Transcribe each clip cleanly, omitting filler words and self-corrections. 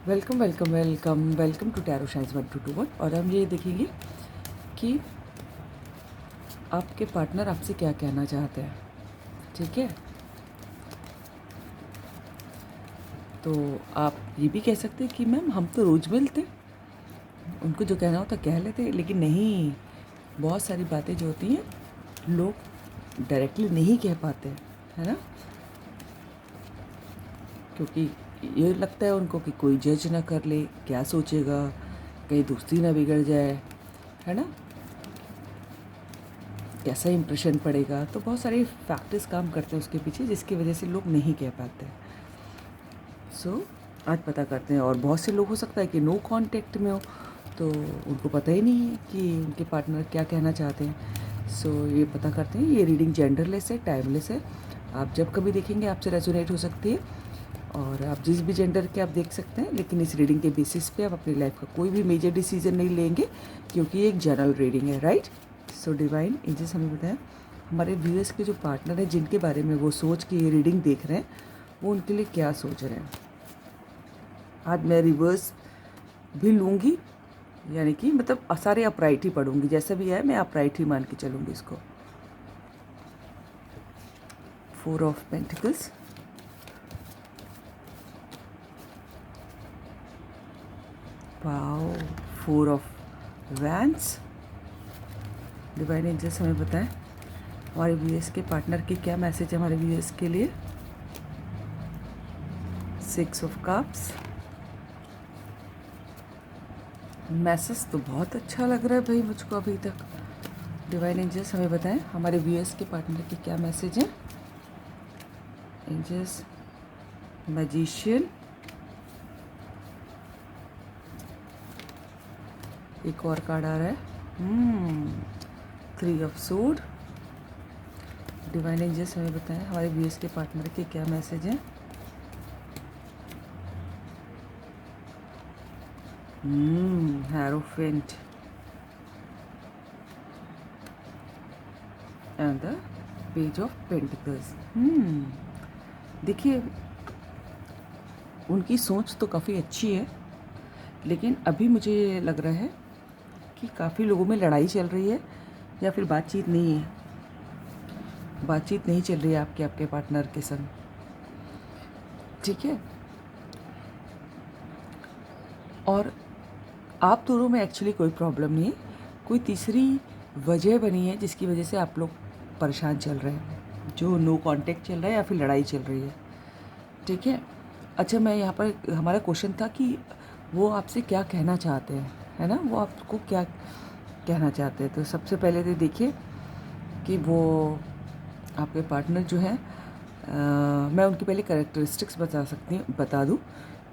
Welcome welcome welcome welcome to Tarot Shines 1221। और हम ये देखेंगे कि आपके पार्टनर आपसे क्या कहना चाहते हैं। ठीक है, तो आप ये भी कह सकते हैं कि मैम हम तो रोज़ मिलते, उनको जो कहना होता कह लेते, लेकिन नहीं, बहुत सारी बातें जो होती हैं लोग डायरेक्टली नहीं कह पाते, है ना, क्योंकि ये लगता है उनको कि कोई जज ना कर ले, क्या सोचेगा, कहीं दोस्ती ना बिगड़ जाए, है ना, कैसा इंप्रेशन पड़ेगा। तो बहुत सारे फैक्टर्स काम करते हैं उसके पीछे, जिसकी वजह से लोग नहीं कह पाते। सो आज पता करते हैं। और बहुत से लोग हो सकता है कि नो कांटेक्ट में हो, तो उनको पता ही नहीं है कि उनके पार्टनर क्या कहना चाहते हैं। सो ये पता करते हैं। ये रीडिंग जेंडरलेस है, टाइमलेस है। आप जब कभी देखेंगे आपसे रेजोनेट हो सकती है, और आप जिस भी जेंडर के आप देख सकते हैं, लेकिन इस रीडिंग के बेसिस पे आप अपनी लाइफ का कोई भी मेजर डिसीजन नहीं लेंगे, क्योंकि ये एक जनरल रीडिंग है, राइट। सो डिवाइन एंजल्स हमें बताएं हमारे व्यूअर्स के जो पार्टनर हैं, जिनके बारे में वो सोच के ये रीडिंग देख रहे हैं, वो उनके लिए क्या सोच रहे हैं। आज मैं रिवर्स भी लूँगी, यानी कि मतलब सारे अपराइट ही पढ़ूंगी, जैसा भी है मैं अपराइट ही मान के चलूँगी इसको। 4 of pentacles, wow, 4 of wands. Divine angels हमें बताएं हमारे व्यूअर्स के पार्टनर की क्या मैसेज है हमारे व्यूअर्स के लिए। 6 ऑफ कप्स। मैसेज तो बहुत अच्छा लग रहा है भाई मुझको अभी तक। डिवाइन एंजल्स हमें बताएं हमारे व्यूअर्स के पार्टनर की क्या मैसेज है। एंजल्स, मैजिशियन, एक और कार्ड आ रहा है, 3 ऑफ सोड। डिवाइन एंजल्स हमें बताएं हमारे व्यूअर्स के पार्टनर के क्या मैसेज है। Hierophant and the page of pentacles. देखिए, उनकी सोच तो काफ़ी अच्छी है, लेकिन अभी मुझे लग रहा है कि काफ़ी लोगों में लड़ाई चल रही है, या फिर बातचीत नहीं है, बातचीत नहीं चल रही है आपके पार्टनर के संग। ठीक है, और आप दोनों में एक्चुअली कोई प्रॉब्लम नहीं है, कोई तीसरी वजह बनी है जिसकी वजह से आप लोग परेशान चल रहे हैं, जो नो कांटेक्ट चल रहा है या फिर लड़ाई चल रही है। ठीक है, अच्छा, मैं यहाँ पर हमारा क्वेश्चन था कि वो आपसे क्या कहना चाहते हैं, है ना, वो आपको क्या कहना चाहते हैं। तो सबसे पहले तो देखिए कि वो आपके पार्टनर जो है, मैं उनकी पहले कैरेक्टरिस्टिक्स बता दूँ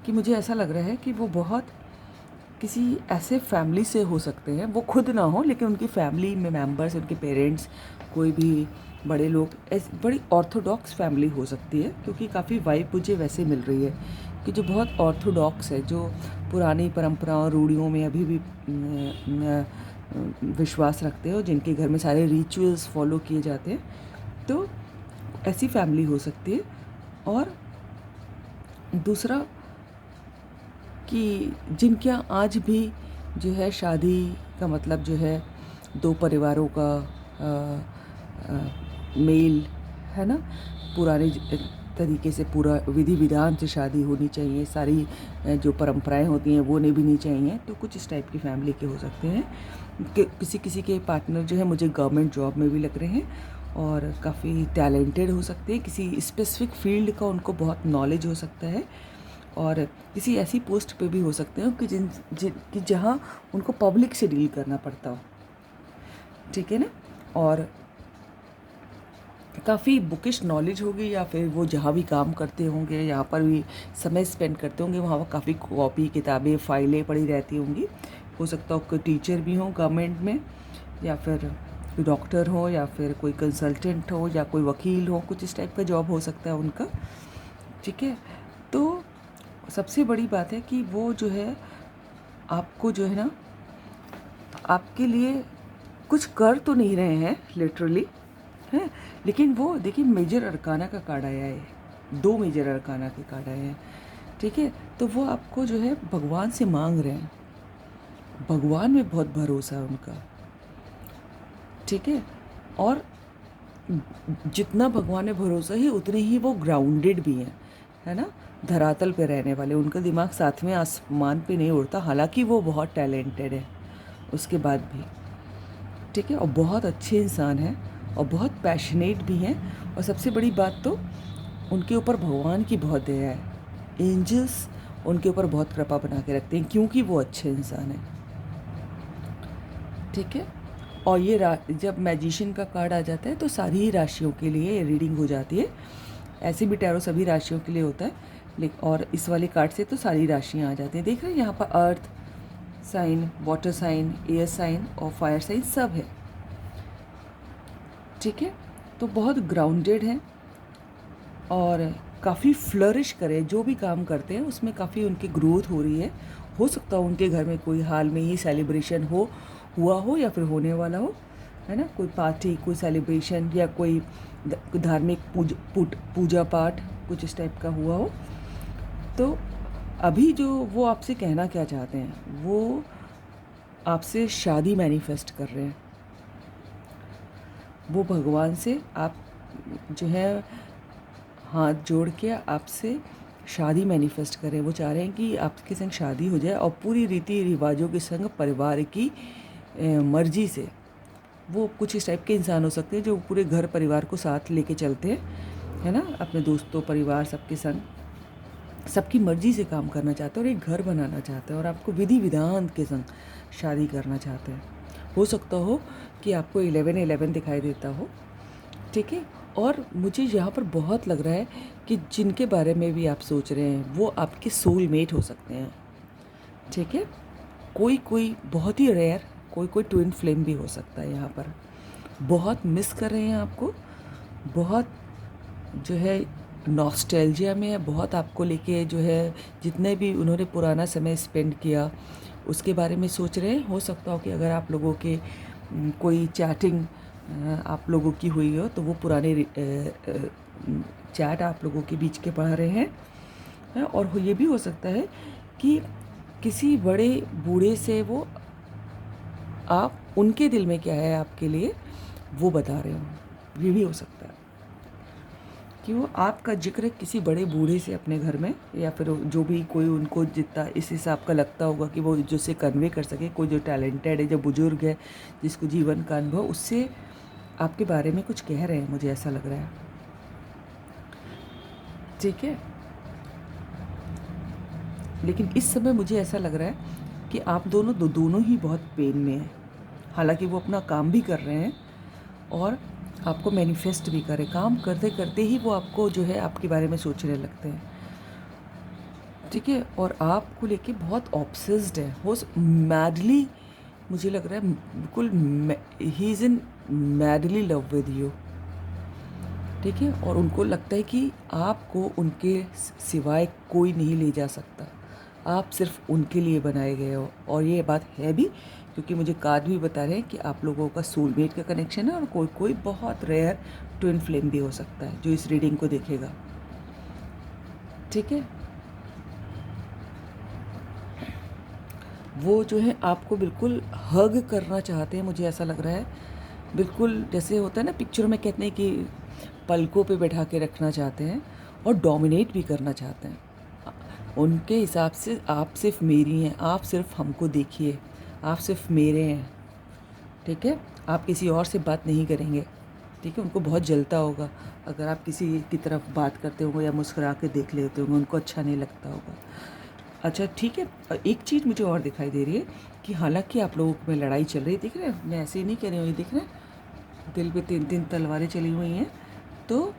कि मुझे ऐसा लग रहा है कि वो बहुत किसी ऐसे फैमिली से हो सकते हैं, वो खुद ना हो लेकिन उनकी फैमिली में मेंबर्स, उनके पेरेंट्स, कोई भी बड़े लोग, बड़ी ऑर्थोडॉक्स फैमिली हो सकती है, क्योंकि काफ़ी वाइब मुझे वैसे मिल रही है कि जो बहुत ऑर्थोडॉक्स है, जो पुरानी परंपराओं रूढ़ियों में अभी भी विश्वास रखते हो, जिनके घर में सारे रिचुअल्स फॉलो किए जाते हैं, तो ऐसी फैमिली हो सकती है। और दूसरा कि जिनके यहाँ आज भी जो है शादी का मतलब जो है दो परिवारों का मेल, है ना, पुराने तरीके से पूरा विधि विधान से शादी होनी चाहिए, सारी जो परंपराएं होती हैं वो निभानी चाहिए। तो कुछ इस टाइप की फैमिली के हो सकते हैं कि किसी किसी के पार्टनर जो है मुझे गवर्नमेंट जॉब में भी लग रहे हैं, और काफ़ी टैलेंटेड हो सकते हैं, किसी स्पेसिफिक फील्ड का उनको बहुत नॉलेज हो सकता है, और किसी ऐसी पोस्ट पे भी हो सकते हैं कि जहाँ उनको पब्लिक से डील करना पड़ता हो। ठीक है ना, और काफ़ी बुकिश नॉलेज होगी, या फिर वो जहाँ भी काम करते होंगे, यहाँ पर भी समय स्पेंड करते होंगे, वहाँ पर काफ़ी कॉपी किताबें फाइलें पड़ी रहती होंगी। हो सकता हो कोई टीचर भी हो गवर्नमेंट में, या फिर कोई डॉक्टर हो, या फिर कोई कंसल्टेंट हो, या कोई वकील हो, कुछ इस टाइप का जॉब हो सकता है उनका। ठीक है, तो सबसे बड़ी बात है कि वो जो है आपको जो है ना, आपके लिए कुछ कर तो नहीं रहे हैं लिटरली, है, लेकिन वो देखिए मेजर अरकाना का कार्ड आया है, 2 मेजर अरकाना के कार्ड आए हैं। ठीक है, तो वो आपको जो है भगवान से मांग रहे हैं, भगवान में बहुत भरोसा है उनका, ठीक है। और जितना भगवान में भरोसा है उतने ही वो ग्राउंडेड भी हैं, है ना, धरातल पे रहने वाले। उनका दिमाग सातवें आसमान पे नहीं उड़ता, हालांकि वो बहुत टैलेंटेड है उसके बाद भी, ठीक है, और बहुत अच्छे इंसान हैं और बहुत पैशनेट भी हैं। और सबसे बड़ी बात तो उनके ऊपर भगवान की बहुत दया है, एंजल्स उनके ऊपर बहुत कृपा बना के रखते हैं क्योंकि वो अच्छे इंसान हैं, ठीक है। और ये जब मैजिशियन का कार्ड आ जाता है तो सारी ही राशियों के लिए रीडिंग हो जाती है। ऐसे भी टैरो सभी राशियों के लिए होता है, लेकिन और इस वाले कार्ड से तो सारी राशियाँ आ जाती हैं। देख रहे हैं यहाँ पर earth sign, water sign, air sign और फायर साइन सब है, ठीक है। तो बहुत ग्राउंडेड हैं और काफ़ी फ्लरिश करें, जो भी काम करते हैं उसमें काफ़ी उनकी ग्रोथ हो रही है। हो सकता है उनके घर में कोई हाल में ही सेलिब्रेशन हुआ हो या फिर होने वाला हो, है ना, कोई पार्टी, कोई सेलिब्रेशन या कोई धार्मिक पूजा पाठ कुछ इस टाइप का हुआ हो। तो अभी जो वो आपसे कहना क्या चाहते हैं, वो आपसे शादी मैनिफेस्ट कर रहे हैं। वो भगवान से आप जो है हाथ जोड़ के आपसे शादी मैनिफेस्ट करें। वो चाह रहे हैं कि आपके संग शादी हो जाए और पूरी रीति रिवाजों के संग परिवार की मर्जी से। वो कुछ इस टाइप के इंसान हो सकते हैं जो पूरे घर परिवार को साथ लेके चलते हैं, है ना, अपने दोस्तों परिवार सबके संग सबकी मर्जी से काम करना चाहते हैं और एक घर बनाना चाहते हैं और आपको विधि विधान के संग शादी करना चाहते हैं। हो सकता हो कि आपको 11-11 दिखाई देता हो, ठीक है। और मुझे यहाँ पर बहुत लग रहा है कि जिनके बारे में भी आप सोच रहे हैं वो आपके सोलमेट हो सकते हैं, ठीक है। कोई बहुत ही रेयर, कोई ट्विन फ्लेम भी हो सकता है यहाँ पर। बहुत मिस कर रहे हैं आपको, बहुत जो है नॉस्टैल्जिया में है, बहुत आपको लेके जो है जितने भी उन्होंने पुराना समय स्पेंड किया उसके बारे में सोच रहे हैं। हो सकता हो कि अगर आप लोगों के कोई चैटिंग आप लोगों की हुई हो तो वो पुराने चैट आप लोगों के बीच के पढ़ रहे हैं। और ये भी हो सकता है कि किसी बड़े बूढ़े से वो आप उनके दिल में क्या है आपके लिए वो बता रहे हो। ये भी हो सकता है कि वो आपका जिक्र किसी बड़े बूढ़े से अपने घर में, या फिर जो भी कोई उनको जितना इस हिसाब का लगता होगा कि वो जिससे कन्वे कर सके, कोई जो टैलेंटेड है, जो बुजुर्ग है, जिसको जीवन का अनुभव, उससे आपके बारे में कुछ कह रहे हैं, मुझे ऐसा लग रहा है, ठीक है। लेकिन इस समय मुझे ऐसा लग रहा है कि आप दोनों ही बहुत पेन में हैं। हालांकि वो अपना काम भी कर रहे हैं और आपको मैनिफेस्ट भी करें, काम करते करते ही वो आपको जो है आपके बारे में सोचने लगते हैं, ठीक है। और आपको लेके बहुत ऑब्सेस्ड है, हो मैडली, मुझे लग रहा है बिल्कुल he is in madly love with you, ठीक है। और उनको लगता है कि आपको उनके सिवाय कोई नहीं ले जा सकता, आप सिर्फ उनके लिए बनाए गए हो। और ये बात है भी, क्योंकि मुझे कार्ड भी बता रहे हैं कि आप लोगों का सोलमेट का कनेक्शन है और कोई बहुत रेयर ट्विन फ्लेम भी हो सकता है जो इस रीडिंग को देखेगा, ठीक है। वो जो है आपको बिल्कुल हग करना चाहते हैं, मुझे ऐसा लग रहा है, बिल्कुल जैसे होता है ना पिक्चरों में कहते हैं कि पलकों पे बैठा के रखना चाहते हैं और डोमिनेट भी करना चाहते हैं। उनके हिसाब से आप सिर्फ मेरी हैं, आप सिर्फ हमको देखिए, आप सिर्फ मेरे हैं, ठीक है। आप किसी और से बात नहीं करेंगे, ठीक है। उनको बहुत जलता होगा अगर आप किसी की तरफ बात करते होंगे या मुस्कुरा के देख लेते होंगे, उनको अच्छा नहीं लगता होगा। अच्छा ठीक है, एक चीज़ मुझे और दिखाई दे रही है कि हालांकि आप लोगों में लड़ाई चल रही है, दिख रहे हैं, मैं ऐसे ही नहीं कह रही हूँ, ये दिख रहे हैं दिल पे 3-3 तलवारें चली हुई हैं, तो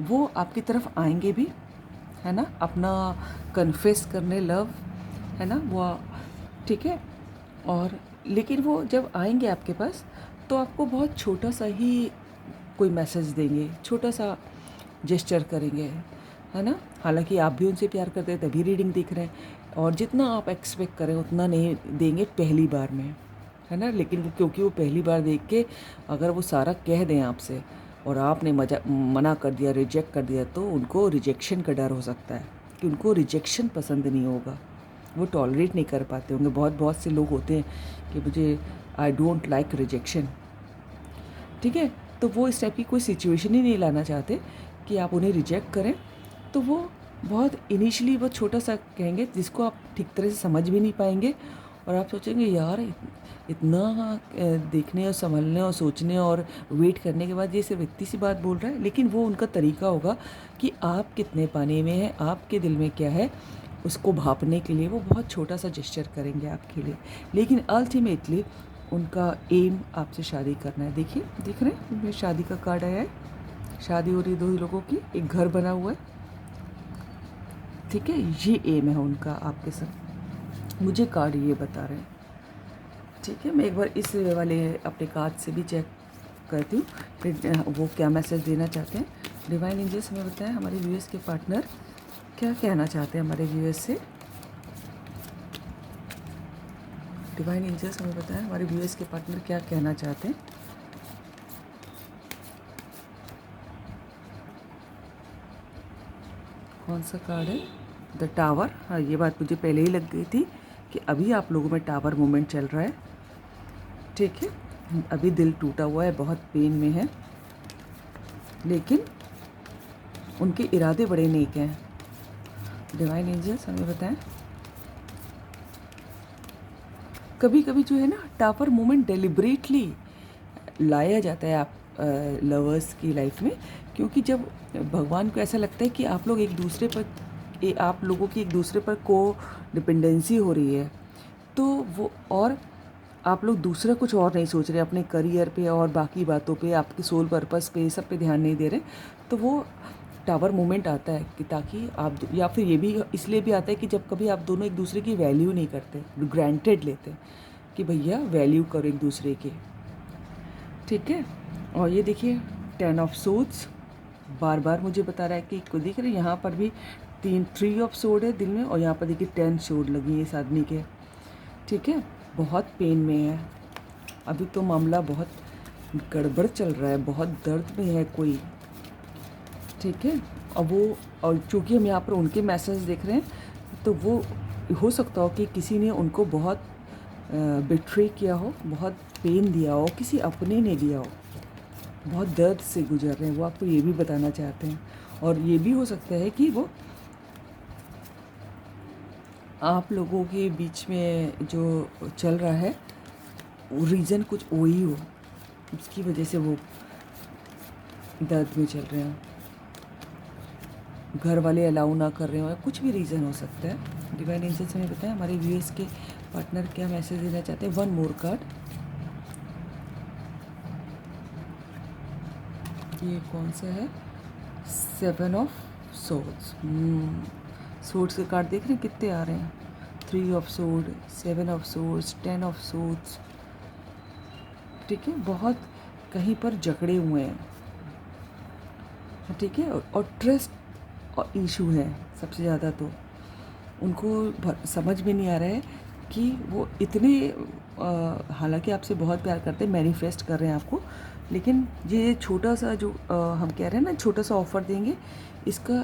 वो आपकी तरफ आएंगे भी, है ना, अपना कन्फेस करने लव, है ना, वो, ठीक है। और लेकिन वो जब आएंगे आपके पास तो आपको बहुत छोटा सा ही कोई मैसेज देंगे, छोटा सा जेस्चर करेंगे, है ना। हालांकि आप भी उनसे प्यार करते हैं तभी रीडिंग दिख रहे हैं, और जितना आप एक्सपेक्ट करें उतना नहीं देंगे पहली बार में, है ना। लेकिन वो क्योंकि वो पहली बार देख के अगर वो सारा कह दें आपसे और आपने मना कर दिया, रिजेक्ट कर दिया, तो उनको रिजेक्शन का डर हो सकता है, कि उनको रिजेक्शन पसंद नहीं होगा, वो टॉलरेट नहीं कर पाते होंगे। बहुत से लोग होते हैं कि मुझे आई डोंट लाइक रिजेक्शन, ठीक है। तो वो इस टाइप की कोई सिचुएशन ही नहीं लाना चाहते कि आप उन्हें रिजेक्ट करें। तो वो बहुत इनिशियली बहुत छोटा सा कहेंगे जिसको आप ठीक तरह से समझ भी नहीं पाएंगे, और आप सोचेंगे यार इतना देखने और संभलने और सोचने और वेट करने के बाद ये सिर्फ इतनी सी बात बोल रहा है। लेकिन वो उनका तरीका होगा कि आप कितने पानी में हैं, आपके दिल में क्या है, उसको भापने के लिए वो बहुत छोटा सा जेस्चर करेंगे आपके लिए। लेकिन अल्टीमेटली उनका एम आपसे शादी करना है। देखिए, देख रहे हैं, उनमें शादी का कार्ड आया है, शादी हो रही है 2 लोगों की, एक घर बना हुआ है, ठीक है। ये एम है उनका आपके साथ, मुझे कार्ड ये बता रहे हैं, ठीक है। मैं एक बार इस वाले अपने कार्ड से भी चेक करती हूँ फिर वो क्या मैसेज देना चाहते हैं। डिवाइन एंजल्स हमें बताएं हमारे व्यूअर्स के पार्टनर क्या कहना चाहते हैं हमारे व्यूअर्स से। डिवाइन एंजल्स हमें बताएं हमारे व्यूअर्स के पार्टनर क्या कहना चाहते हैं। कौन सा कार्ड है? The tower. हाँ, ये बात मुझे पहले ही लग गई थी कि अभी आप लोगों में टावर मूवमेंट चल रहा है, ठीक है। अभी दिल टूटा हुआ है, बहुत पेन में है, लेकिन उनके इरादे बड़े नेक हैं। डिवाइन एंजल्स हमें बताएं। कभी कभी जो है ना टावर मोमेंट डेलिब्रेटली लाया जाता है आप लवर्स की लाइफ में, क्योंकि जब भगवान को ऐसा लगता है कि आप लोग एक दूसरे पर आप लोगों की एक दूसरे पर को डिपेंडेंसी हो रही है, तो वो, और आप लोग दूसरा कुछ और नहीं सोच रहे, अपने करियर पे और बाकी बातों पे, आपके सोल पर्पस पे, सब पे ध्यान नहीं दे रहे, तो वो टावर मोमेंट आता है कि ताकि आप, या फिर ये भी इसलिए भी आता है कि जब कभी आप दोनों एक दूसरे की वैल्यू नहीं करते, ग्रांटेड लेते कि भैया वैल्यू करो एक दूसरे की, ठीक है। और ये देखिए 10 ऑफ सोर्ड्स बार बार मुझे बता रहा है कि को देख रहे हैं यहाँ पर भी 3 ऑफ सोर्ड है दिल में, और यहाँ पर देखिए 10 सोर्ड लगी है इस आदमी के, ठीक है। बहुत पेन में है अभी, तो मामला बहुत गड़बड़ चल रहा है, बहुत दर्द में है कोई, ठीक है। और चूँकि हम यहाँ पर उनके मैसेज देख रहे हैं, तो वो हो सकता हो कि किसी ने उनको बहुत बिट्रे किया हो, बहुत पेन दिया हो, किसी अपने ने दिया हो, बहुत दर्द से गुजर रहे हैं, वो आपको ये भी बताना चाहते हैं। और ये भी हो सकता है कि वो आप लोगों के बीच में जो चल रहा है वो रीज़न कुछ वही हो, उसकी वजह से वो दर्द में चल रहे हैं, घर वाले अलाउ ना कर रहे हो, कुछ भी रीज़न हो सकता है। डिवाइन एंजल्स हमें बताएं हमारे व्यूअर्स के पार्टनर क्या मैसेज देना चाहते हैं। 1 मोर कार्ड, ये कौन सा है? 7 ऑफ सोर्ड्स। सोर्ड्स के कार्ड देख रहे हैं कितने आ रहे हैं, 3 of sword, 7 of swords, 10 of swords, ठीक है। बहुत कहीं पर जकड़े हुए हैं, ठीक है। और ट्रस्ट और इशू है सबसे ज़्यादा, तो उनको समझ में नहीं आ रहा है कि वो इतने हालांकि आपसे बहुत प्यार करते हैं, मैनिफेस्ट कर रहे हैं आपको, लेकिन ये छोटा सा जो हम कह रहे हैं ना, छोटा सा ऑफ़र देंगे, इसका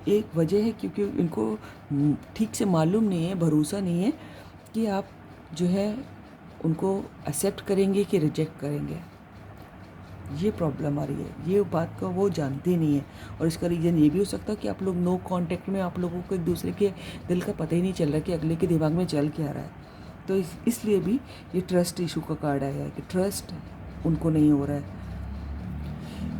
एक वजह है क्योंकि इनको ठीक से मालूम नहीं है, भरोसा नहीं है कि आप जो है उनको एक्सेप्ट करेंगे कि रिजेक्ट करेंगे। ये प्रॉब्लम आ रही है, ये बात का वो जानते नहीं है। और इसका रीज़न ये भी हो सकता है कि आप लोग नो कांटेक्ट में, आप लोगों को एक दूसरे के दिल का पता ही नहीं चल रहा कि अगले के दिमाग में चल क्या रहा है। तो इसलिए भी ये ट्रस्ट इशू का कार्ड आया है कि ट्रस्ट उनको नहीं हो रहा है,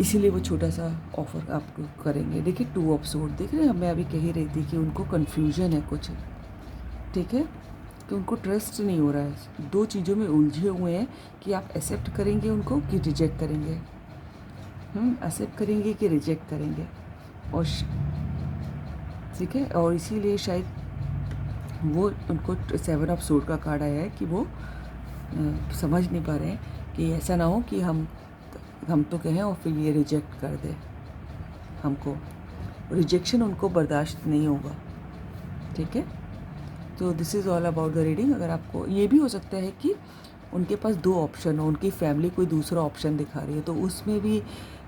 इसीलिए वो छोटा सा ऑफ़र आपको करेंगे। देखिए 2 ऑफ सोर्ड देख रहे हैं, मैं अभी कह ही रही थी कि उनको कन्फ्यूजन है कुछ, ठीक है, कि उनको ट्रस्ट नहीं हो रहा है, 2 चीज़ों में उलझे हुए हैं कि आप एक्सेप्ट करेंगे उनको कि रिजेक्ट करेंगे, एक्सेप्ट करेंगे कि रिजेक्ट करेंगे, और ठीक है। और इसीलिए शायद वो उनको 7 ऑफ सोर्ड का कार्ड आया है कि वो समझ नहीं पा रहे हैं कि ऐसा ना हो कि हम तो कहें और फिर ये रिजेक्ट कर दे हमको, रिजेक्शन उनको बर्दाश्त नहीं होगा, ठीक है। तो this is all about the reading. अगर आपको ये भी हो सकता है कि उनके पास 2 ऑप्शन हो, उनकी फैमिली कोई दूसरा ऑप्शन दिखा रही है, तो उसमें भी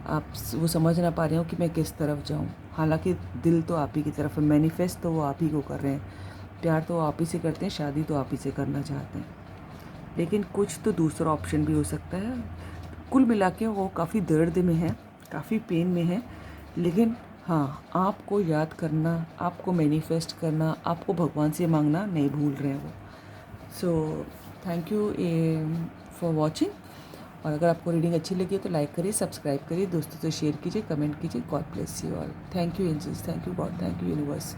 आप वो समझ ना पा रहे हो कि मैं किस तरफ जाऊँ। हालांकि दिल तो आप ही की तरफ है, मैनिफेस्ट तो वो आप ही को कर रहे हैं, प्यार तो आप ही से करते हैं, शादी तो आप ही से करना चाहते हैं, लेकिन कुछ तो दूसरा ऑप्शन भी हो सकता है। कुल मिला के वो काफ़ी दर्द में है, काफ़ी पेन में है, लेकिन हाँ, आपको याद करना, आपको मैनिफेस्ट करना, आपको भगवान से मांगना नहीं भूल रहे हैं वो। So thank you for watching. और अगर आपको रीडिंग अच्छी लगी तो लाइक करिए, सब्सक्राइब करिए, दोस्तों से शेयर कीजिए, कमेंट कीजिए। God bless you all. Thank you angels, thank you God, thank you universe.